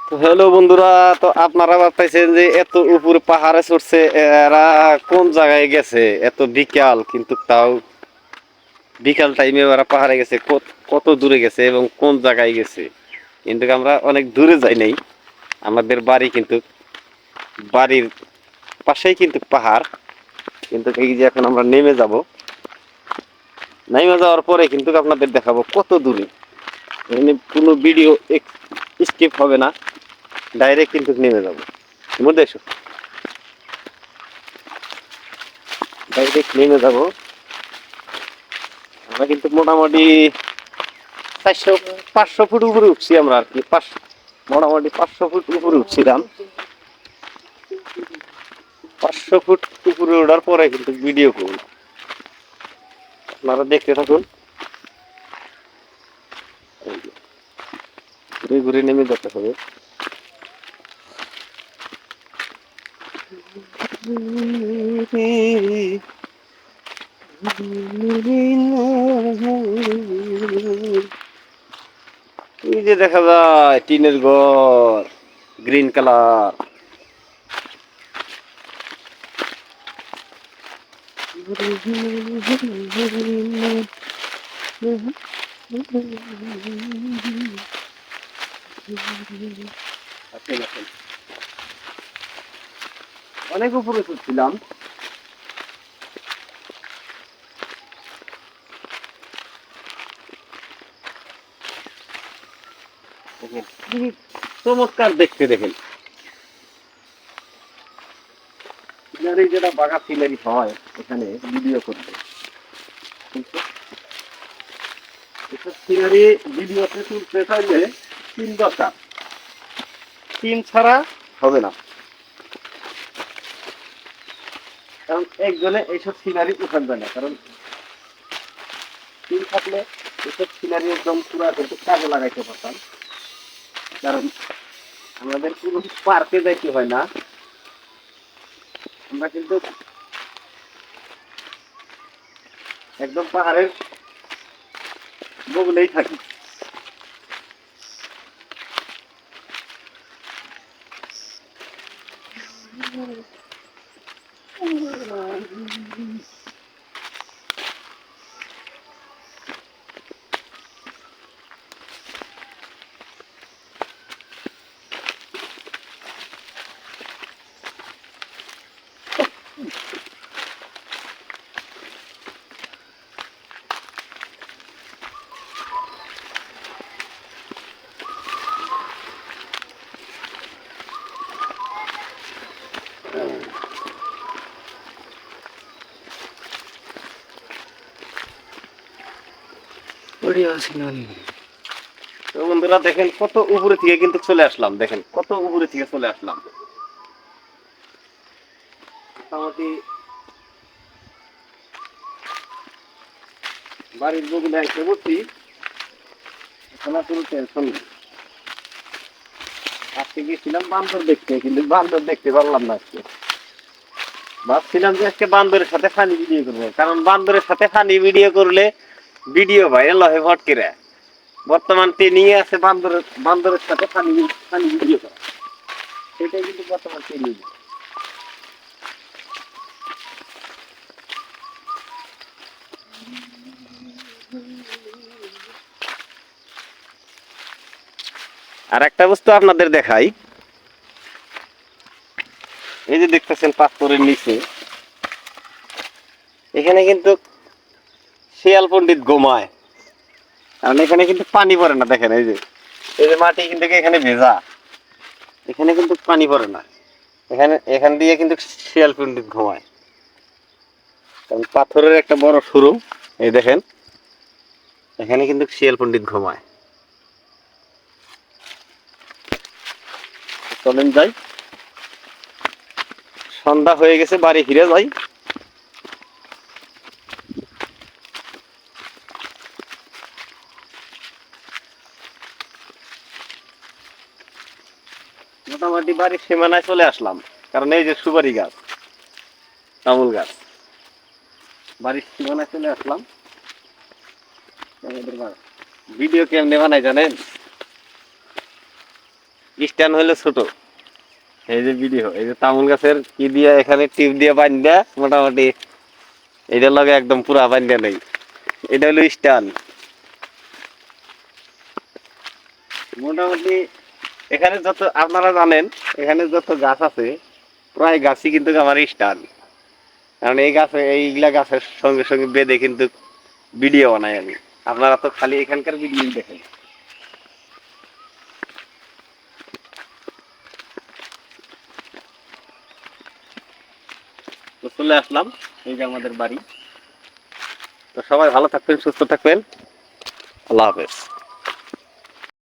তো হ্যালো বন্ধুরা, তো আপনারা ভাবতেছেন যে এত উপরে পাহাড়ে চড়ছে, এরা কোন জায়গায় গেছে? এত বিকাল, কিন্তু তাও বিকাল টাইমে ওরা পাহাড়ে গেছে, কত দূরে গেছে এবং কোন জায়গায় গেছে? কিন্তু আমরা অনেক দূরে যাই নাই। আমাদের বাড়ি কিন্তু বাড়ির পাশেই কিন্তু পাহাড়। কিন্তু এই যে এখন আমরা নেমে যাব, নেমে যাওয়ার পরে কিন্তু আপনাদের দেখাবো কত দূরে। এখানে কোনো ভিডিও স্কিপ হবে না, ডাইরেক্ট কিন্তু নেমে যাবো। মধ্যে এসো, ডাইরেক্ট নেমে যাবো। আমরা কিন্তু মোটামুটি 400-500 ফুট উপরে উঠছি আমরা আর কি। মোটামুটি 500 ফুট উপরে উঠছিলাম। 500 ফুট উপরে ওঠার পরে কিন্তু ভিডিও করুন, আপনারা দেখতে থাকুন। ঘুরে ঘুরে নেমে যেতে হবে। এই যে দেখা যায় টিনের ঘর, গ্রিন কালার। অনেক উপরে উঠছিলাম। চমৎকার দেখতে, দেখেন সিনারি, যেটা বাঘা সিনারি হয় এখানে ভিডিও করতে, কিন্তু এসব সিনারি ভিডিওতে তুলতে চাইলে তিন দরকার। তিন ছাড়া হবে না, কারণ একজনে এইসব সিনারি উঠান যায় না। কারণ তিন থাকলে এইসব সিনারি একদম পুরা কিন্তু কাজে লাগাইতে পারতাম। কারণ আমাদের পুরো পার্কে যাইতে হয় না, আমরা কিন্তু একদম পাহাড়ের বগলেই থাকি। তো বন্ধুরা দেখেন কত উপরে থেকে কিন্তু চলে আসলাম, দেখেন কত উপরে থেকে চলে আসলাম। মোটামুটি বাড়ির বগুলে এসে বসছি, এখন আর কোনো টেনশন নেই। আজকে গেছিলাম বান্দর দেখতে, কিন্তু বান্দর দেখতে পারলাম না আজকে। ভাবছিলাম যে আজকে বান্দরের সাথে ফানি ভিডিও করবো, কারণ বান্দরের সাথে ফানি ভিডিও করলে ভিডিও ভাইরাল হয় হটকিরা। বর্তমান ট্রেনিং এ আছে বান্দরের বান্দরের সাথে ফানি ফানি ভিডিও করা, সেটাই কিন্তু বর্তমান ট্রেনিং। আর একটা বস্তু আপনাদের দেখাই, এই যে দেখতেছেন পাথরের নিচে, এখানে কিন্তু শিয়াল পণ্ডিত ঘুমায়। কারণ এখানে কিন্তু পানি পড়ে না, দেখেন এই যে মাটি কিন্তু এখানে ভেজা, এখানে কিন্তু পানি পড়ে না। এখান দিয়ে কিন্তু শিয়াল পণ্ডিত ঘুমায়, কারণ পাথরের একটা বড় শুরু। এই দেখেন এখানে কিন্তু শিয়াল পণ্ডিত ঘুমায়। চলেন যাই, সন্ধ্যা হয়ে গেছে, বাড়ি ফিরে যাই। মোটামুটি বাড়ির সীমানায় চলে আসলাম, কারণ এই যে সুপারি গাছ, তামুল গাছ, বাড়ির সীমানায় চলে আসলাম। ভিডিও কেমনে বানাই জানেন? স্ট্যান্ড হলো ছোট। এই যে ভিডিও, এই যে তামুল গাছের কি দিয়ে এখানে টিপ দিয়ে বান্ধা মোটামুটি এটার লগে একদম পুরা বান্ধা নেই। এটা হলো স্ট্যান্ড। মোটামুটি এখানে যত আপনারা জানেন, এখানে যত গাছ আছে প্রায় গাছই কিন্তু আমার স্ট্যান্ড। কারণ এই গাছে এইগুলা গাছের সঙ্গে সঙ্গে বেঁধে কিন্তু ভিডিও বানাই আমি। আপনারা তো খালি এখানকার ভিডিও দেখেন। তো চলে আসলাম, এই যে আমাদের বাড়ি। তো সবাই ভালো থাকবেন, সুস্থ থাকবেন। আল্লাহ হাফেজ।